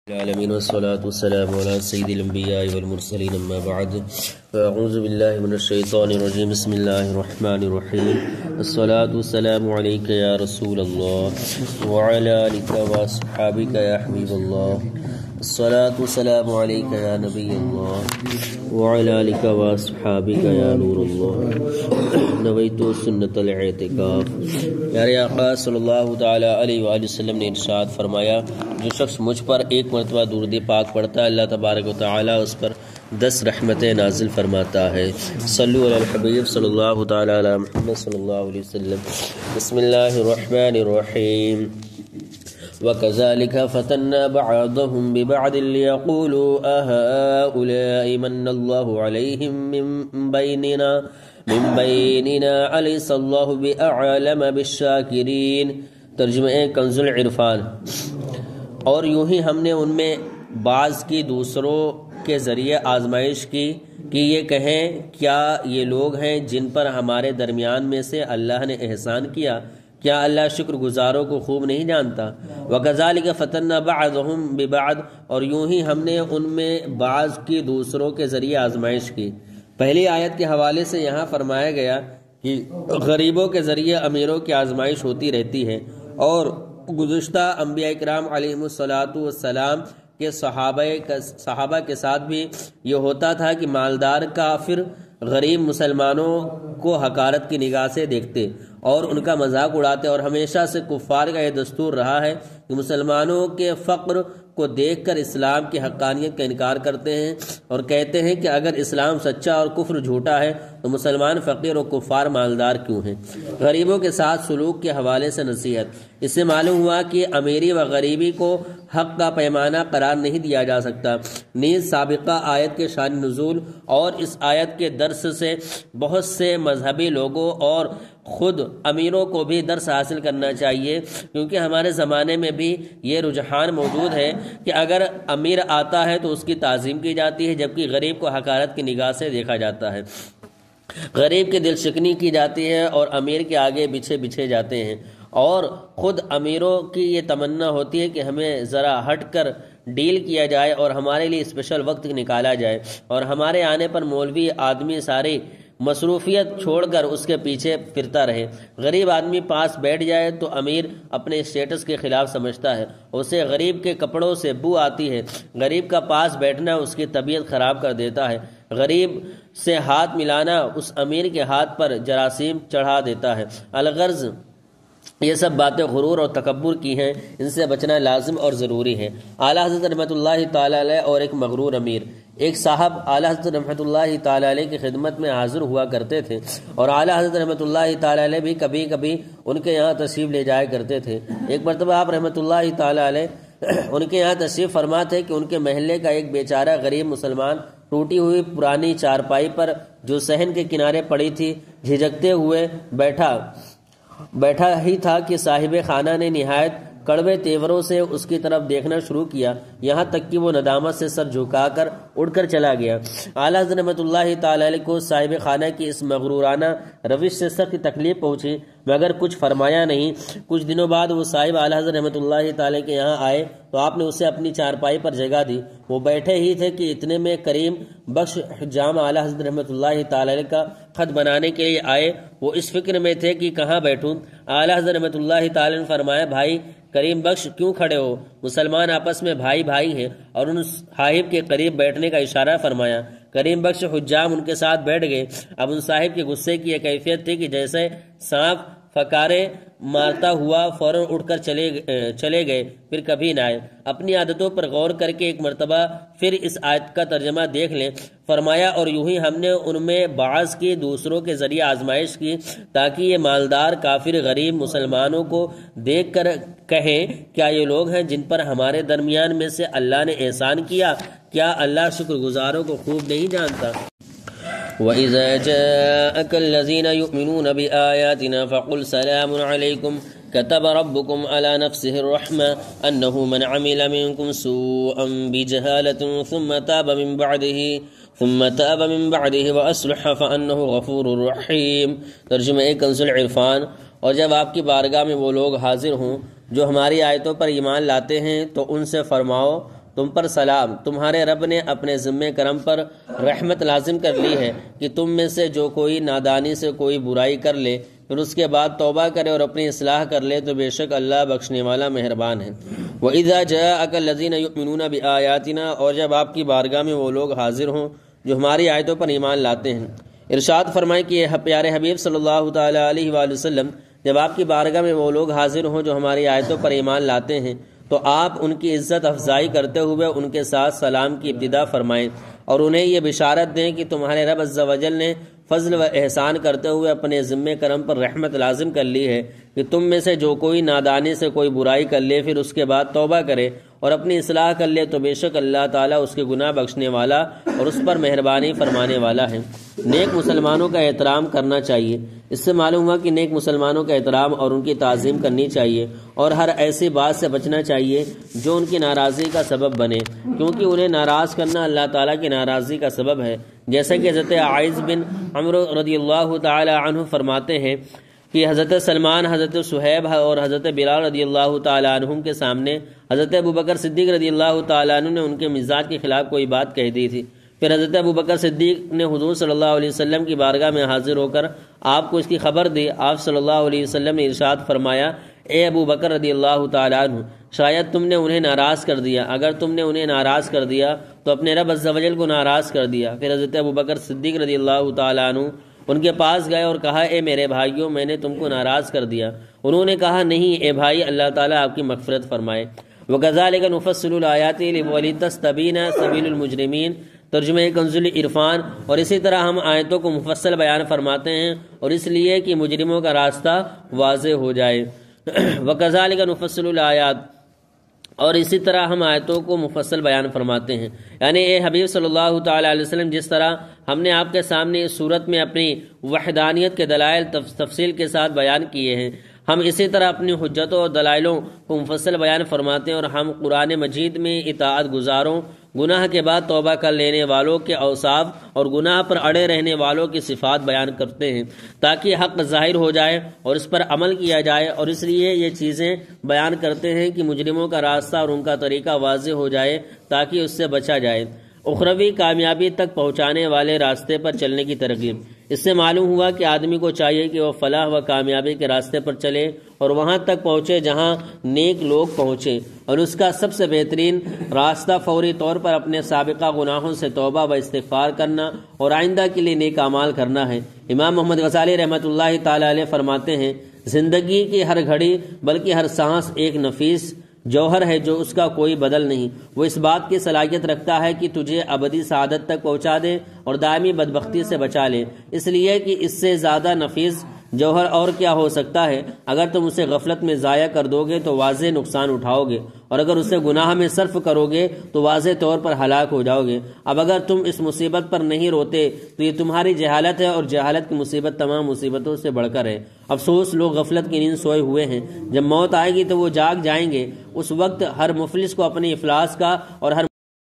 العالمين والصلاة والسلام على سيد الأنبياء والمرسلين أما بعد فأعوذ بالله من الشيطان الرجيم بسم الله الرحمن الرحيم الصلاة والسلام عليك يا رسول الله وعلى آلك وأصحابك يا حبيب الله الصلاة والسلام عليك يا نبي الله وعلى آلك وأصحابك يا نور الله نويت سنة الاعتكاف. پیارے آقا صلی اللہ تعالی علیہ وآلہ وسلم نے ارشاد فرمایا، جو شخص مجھ پر ایک مرتبہ درود پاک پڑھتا ہے اللہ تبارک و تعالی اس پر 10 رحمتیں نازل فرماتا ہے. صلو علی الحبیب صلی اللہ تعالی علی محمد صلی اللہ علیہ وسلم. بسم اللہ الرحمن الرحیم. وَكَذَلِكَ فَتَنَّا بَعْضَهُمْ بِبَعْضٍ لِيَقُولُوا أَهَؤُلَاءِ مَنَّ اللَّهُ عَلَيْهِمْ من بیننا علیس اللہ بأعلم بالشاکرین. ترجمہ کنز العرفان. اور یوں ہی ہم نے ان میں بعض کی دوسروں کے ذریعے آزمائش کی کہ یہ کہیں کیا یہ لوگ ہیں جن پر ہمارے درمیان میں سے اللہ نے احسان کیا، کیا اللہ شکر گزاروں کو خوب نہیں جانتا. وَكَذَلِكَ فَتَنَّا بَعْضَهُمْ بِبَعْضٍ. اور یوں ہی ہم نے ان میں بعض کی دوسروں کے ذریعے آزمائش کی. پہلی آیت کے حوالے سے یہاں فرمایا گیا کہ غریبوں کے ذریعے امیروں کی آزمائش ہوتی رہتی ہے، اور گزشتہ انبیاء کرام علیہم السلام کے صحابہ کے ساتھ بھی یہ ہوتا تھا کہ مالدار کافر غریب مسلمانوں کو حقارت کی نگاہ سے دیکھتے اور ان کا مذاق اڑاتے، اور ہمیشہ سے کفار کا یہ دستور رہا ہے کہ مسلمانوں کے فقر کو دیکھ کر اسلام کی حقانیت کا انکار کرتے ہیں اور کہتے ہیں کہ اگر اسلام سچا اور کفر جھوٹا ہے تو مسلمان فقیر اور کفار مالدار کیوں ہیں. غریبوں کے ساتھ سلوک کے حوالے سے نصیحت. اس سے معلوم ہوا کہ امیری و غریبی کو حق کا پیمانہ قرار نہیں دیا جا سکتا. نیز سابقہ آیت کے شان نزول اور اس آیت کے درس سے بہت سے مذہبی لوگوں اور خود امیروں کو بھی درس حاصل کرنا چاہیے، کیونکہ ہمارے زمانے میں بھی یہ رجحان موجود ہے کہ اگر امیر آتا ہے تو اس کی تعظیم کی جاتی ہے، جبکہ غریب کو حقارت کی نگاہ سے دیکھا جاتا ہے. غریب کی دل شکنی کی جاتی ہے اور امیر کے آگے بچھے جاتے ہیں، اور خود امیروں کی یہ تمنا ہوتی ہے کہ ہمیں ذرا ہٹ کر ڈیل کیا جائے اور ہمارے لیے اسپیشل وقت نکالا جائے، اور ہمارے آنے پر مولوی آدمی ساری مصروفیت چھوڑ کر اس کے پیچھے پھرتا رہے. غریب آدمی پاس بیٹھ جائے تو امیر اپنے اسٹیٹس کے خلاف سمجھتا ہے، اسے غریب کے کپڑوں سے بو آتی ہے. غریب کا پاس بیٹھنا اس کی طبیعت خراب کر دیتا ہے. غریب سے ہاتھ ملانا اس امیر کے ہاتھ پر جراثیم چڑھا دیتا ہے. الغرض یہ سب باتیں غرور اور تکبر کی ہیں، ان سے بچنا لازم اور ضروری ہے. اعلیٰ حضرت رحمۃ اللہ تعالی علیہ اور ایک مغرور امیر. ایک صاحب اعلیٰ حضرت رحمۃ اللہ تعالی علیہ کی خدمت میں حاضر ہوا کرتے تھے، اور اعلیٰ حضرت رحمۃ اللہ تعالی علیہ بھی کبھی کبھی ان کے یہاں تشریف لے جایا کرتے تھے. ایک مرتبہ آپ رحمۃ اللہ تعالی علیہ ان کے یہاں تشریف فرما تھے کہ ان کے محلے کا ایک بیچارہ غریب مسلمان ٹوٹی ہوئی پرانی چارپائی پر جو صحن کے کنارے پڑی تھی جھجکتے ہوئے بیٹھا ہی تھا کہ صاحب خانہ نے نہایت کڑوے تیوروں سے اس کی طرف دیکھنا شروع کیا، یہاں تک کہ وہ ندامت سے سر جھکا کر اڑ کر چلا گیا. اعلیٰ حضرت رحمۃ اللہ تعالی علیہ کو صاحب خانہ کی اس مغرورانہ روش سے سخت تکلیف پہنچی، مگر کچھ فرمایا نہیں. کچھ دنوں بعد وہ صاحب اعلیٰ حضرت رحمۃ اللہ تعالی کے یہاں آئے تو آپ نے اسے اپنی چارپائی پر جگہ دی. وہ بیٹھے ہی تھے کہ اتنے میں کریم بخش حجام اعلیٰ حضرت رحمۃ اللہ تعالی علیہ کا خط بنانے کے لیے آئے. وہ اس فکر میں تھے کہ کہاں بیٹھوں. اعلیٰ حضرت رحمۃ اللہ تعالی نے فرمایا، بھائی کریم بخش کیوں کھڑے ہو؟ مسلمان آپس میں بھائی ہیں. اور ان صاحب کے قریب بیٹھنے کا اشارہ فرمایا. کریم بخش حجام ان کے ساتھ بیٹھ گئے. اب ان صاحب کے غصے کی یہ کیفیت تھی کہ جیسے سانپ فکارے مارتا ہوا فوراً اٹھ کر چلے گئے، پھر کبھی نہ آئے. اپنی عادتوں پر غور کر کے ایک مرتبہ پھر اس آیت کا ترجمہ دیکھ لیں. فرمایا، اور یوں ہی ہم نے ان میں بعض کی دوسروں کے ذریعے آزمائش کی تاکہ یہ مالدار کافر غریب مسلمانوں کو دیکھ کر کہیں کیا یہ لوگ ہیں جن پر ہمارے درمیان میں سے اللہ نے احسان کیا، کیا اللہ شکر گزاروں کو خوب نہیں جانتا. وَإِذَا جَاءَكَ الَّذِينَ يُؤْمِنُونَ بِآيَاتِنَا فَقُلْ سَلَامٌ عَلَيْكُمْ كَتَبَ رَبُّكُمْ عَلَى نَفْسِهِ الرَّحْمَةَ أَنَّهُ مَنْ عَمِلَ مِنْكُمْ سُوءًا بِجَهَالَةٍ ثُمَّ تَابَ مِنْ بَعْدِهِ وَأَصْلَحَ فَأَنَّهُ غَفُورٌ رَحِيمٌ. ترجمہ کنز العرفان. اور جب آپ کی بارگاہ میں وہ لوگ حاضر ہوں جو ہماری آیتوں پر ایمان لاتے ہیں تو ان سے فرماؤ تم پر سلام، تمہارے رب نے اپنے ذمہ کرم پر رحمت لازم کر لی ہے کہ تم میں سے جو کوئی نادانی سے کوئی برائی کر لے پھر اس کے بعد توبہ کرے اور اپنی اصلاح کر لے تو بے شک اللہ بخشنے والا مہربان ہے۔ وَإِذَا جَاءَكَ الَّذِينَ يُؤْمِنُونَ بِآيَاتِنَا، اور جب آپ کی بارگاہ میں وہ لوگ حاضر ہوں جو ہماری آیتوں پر ایمان لاتے ہیں۔ ارشاد فرمائے کہ یہ پیارے حبیب صلی اللہ تعالی علیہ وآلہ وسلم، جب آپ کی بارگاہ میں وہ لوگ حاضر ہوں جو ہماری آیتوں پر ایمان لاتے ہیں تو آپ ان کی عزت افزائی کرتے ہوئے ان کے ساتھ سلام کی ابتدا فرمائیں اور انہیں یہ بشارت دیں کہ تمہارے رب عز و جل نے فضل و احسان کرتے ہوئے اپنے ذمہ کرم پر رحمت لازم کر لی ہے کہ تم میں سے جو کوئی نادانی سے کوئی برائی کر لے پھر اس کے بعد توبہ کرے اور اپنی اصلاح کر لے تو بے شک اللہ تعالیٰ اس کے گناہ بخشنے والا اور اس پر مہربانی فرمانے والا ہے۔ نیک مسلمانوں کا احترام کرنا چاہیے۔ اس سے معلوم ہوا کہ نیک مسلمانوں کا احترام اور ان کی تعظیم کرنی چاہیے اور ہر ایسی بات سے بچنا چاہیے جو ان کی ناراضی کا سبب بنے، کیونکہ انہیں ناراض کرنا اللہ تعالیٰ کی ناراضی کا سبب ہے۔ جیسا کہ حضرت عائذ بن عمرو رضی اللہ تعالی عنہ فرماتے ہیں کہ حضرت سلمان، حضرت صہیب اور حضرت بلال رضی اللہ تعالی عنہم کے سامنے حضرت ابوبکر صدیق رضی اللہ تعالی عنہ نے ان کے مزاج کے خلاف کوئی بات کہہ دی تھی۔ پھر حضرت ابوبکر صدیق نے حضور صلی اللہ علیہ وسلم کی بارگاہ میں حاضر ہو کر آپ کو اس کی خبر دی۔ آپ صلی اللہ علیہ وسلم نے ارشاد فرمایا، اے ابوبکر رضی اللہ تعالی عنہ، شاید تم نے انہیں ناراض کر دیا، اگر تم نے انہیں ناراض کر دیا تو اپنے رب عز و جل کو ناراض کر دیا۔ پھر حضرت ابوبکر صدیق رضی اللہ تعالی عنہ ان کے پاس گئے اور کہا، اے میرے بھائیوں، میں نے تم کو ناراض کر دیا۔ انہوں نے کہا، نہیں اے بھائی، اللہ تعالیٰ آپ کی مغفرت فرمائے۔ وَكَذَلِكَ نُفَصِّلُ الْآيَاتِ وَلِتَسْتَبِينَ سَبِيلُ الْمُجْرِمِينَ، ترجمہ کنز العرفان۔ اور اسی طرح ہم آیتوں کو مفصل بیان فرماتے ہیں اور اس لیے کہ مجرموں کا راستہ واضح ہو جائے۔ وَكَذَلِكَ نُفَصِّلُ الْآيَاتِ، اور اسی طرح ہم آیتوں کو مفصل بیان فرماتے ہیں، یعنی اے حبیب صلی اللہ تعالی علیہ وسلم، جس طرح ہم نے آپ کے سامنے اس صورت میں اپنی وحدانیت کے دلائل تفصیل کے ساتھ بیان کیے ہیں، ہم اسی طرح اپنی حجتوں اور دلائلوں کو مفصل بیان فرماتے ہیں اور ہم قرآن مجید میں اطاعت گزاروں، گناہ کے بعد توبہ کر لینے والوں کے اوصاف اور گناہ پر اڑے رہنے والوں کی صفات بیان کرتے ہیں تاکہ حق ظاہر ہو جائے اور اس پر عمل کیا جائے، اور اس لیے یہ چیزیں بیان کرتے ہیں کہ مجرموں کا راستہ اور ان کا طریقہ واضح ہو جائے تاکہ اس سے بچا جائے۔ اخروی کامیابی تک پہنچانے والے راستے پر چلنے کی ترغیب۔ اس سے معلوم ہوا کہ آدمی کو چاہیے کہ وہ فلاح و کامیابی کے راستے پر چلے اور وہاں تک پہنچے جہاں نیک لوگ پہنچے، اور اس کا سب سے بہترین راستہ فوری طور پر اپنے سابقہ گناہوں سے توبہ و استغفار کرنا اور آئندہ کے لیے نیک اعمال کرنا ہے۔ امام محمد غزالی رحمۃ اللہ تعالی علیہ فرماتے ہیں، زندگی کی ہر گھڑی بلکہ ہر سانس ایک نفیس جوہر ہے جو اس کا کوئی بدل نہیں، وہ اس بات کی صلاحیت رکھتا ہے کہ تجھے ابدی سعادت تک پہنچا دے اور دائمی بدبختی سے بچا لے، اس لیے کہ اس سے زیادہ نفیس جوہر اور کیا ہو سکتا ہے۔ اگر تم اسے غفلت میں ضائع کر دو گے تو واضح نقصان اٹھاؤ گے، اور اگر اسے گناہ میں صرف کرو گے تو واضح طور پر ہلاک ہو جاؤ گے۔ اب اگر تم اس مصیبت پر نہیں روتے تو یہ تمہاری جہالت ہے، اور جہالت کی مصیبت تمام مصیبتوں سے بڑھ کر ہے۔ افسوس، لوگ غفلت کی نیند سوئے ہوئے ہیں، جب موت آئے گی تو وہ جاگ جائیں گے۔ اس وقت ہر مفلس کو اپنی افلاس کا اور ہر